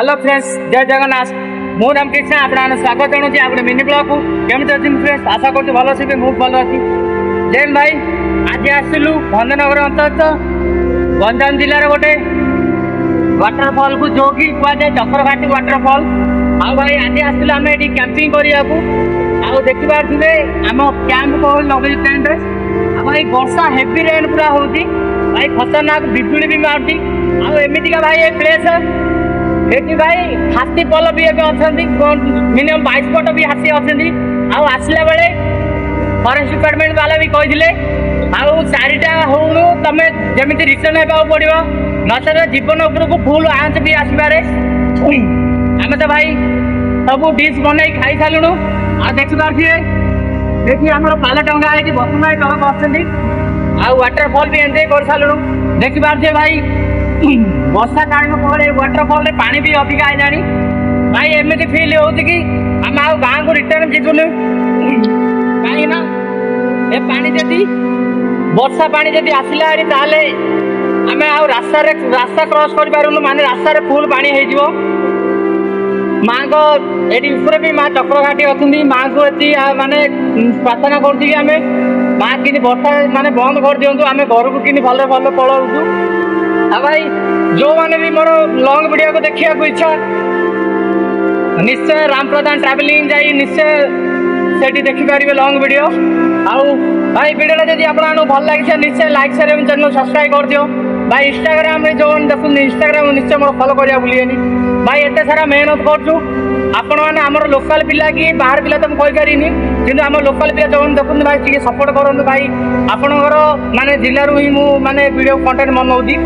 Hello friends, जय जगन्नाथ। मु रामकृष्ण आपन स्वागत जनाऊँ आप मिनी ब्लॉग को। केमती अच्छी फ्रेंड्स, आशा कर भल अच्छे मुझे भल अच्छी। जैन भाई, आज आसलु भंजनगर अंतर्गत गंजाम जिलार गोटे वाटरफॉल को जो कि कहुए चक्रघाटी वाटरफॉल। आ भाई आज आसलु आम ये कैंपिंग करने देखी पारे आम कैंप को लगे टेंट। भाई वर्षा हेवी रेन पूरा हो भाई, खतरनाक बिजुली भी मारुति। आमतीका भाई ये प्लेस ये भाई हाथी पल भी अच्छा मिनिमम 22 फुट भी हाथी अच्छा। आसला बेले फरेस्ट डिपार्टमेंट वाला भी कही चारिटा होनु तमें जमी रिटर्न होगा पड़ो नचेत जीवन उपरको फुल आंच भी आसपे। आम तो भाई सब डिश बन खाई सारूँ। देखी पारे देखिए आम पाल टंगा है बसुमाई टक बस वाटरफॉल भी एंजॉय कर सारूँ। देखी पारे भाई वर्षा कारण पर वाटरफॉल रे पानी भी अधिक आईलानी। भाई एमती फिल हो कि आम गाँव को रिटर्न जीवुन कहीं ना ए पानी जदि वर्षा पानी जदि आसला आम रास्ता क्रॉस कर पारूँ माने रास्ता रे फुल पानी हो। माँ को ये ऊपर भी माँ चक्रघाटी अच्छी माँ को ये माने प्रार्थना करें माँ कि वर्षा माने बंद कर दिंतु आम घर को कि भल भल पलाऊँ। भाई जो मैंने भी मोर लॉन्ग वीडियो को देखा इच्छा निश्चय राम प्रधान ट्रावेलिंग जाई निश्चय से देखिपारे लॉन्ग वीडियो। भाई वीडियो जब आपको भल लगे निश्चय लाइक शेयर एवं चैनल सब्सक्राइब कर दियो। भाई इंस्टाग्राम रे जो देखुन इंस्टाग्राम निश्चय मोर फॉलो करा भूलिएनि। भाई एत सारा मेहनत करूँ आपण मैंने आम लोकल पिला कि बाहर पिला तो मुझे कहीपरि कि आम लोकल पिला जो देखते भाई सपोर्ट करूँ। भाई आपणकर माने जिलू ही मुझे वीडियो कंटेंट बनाऊँगी।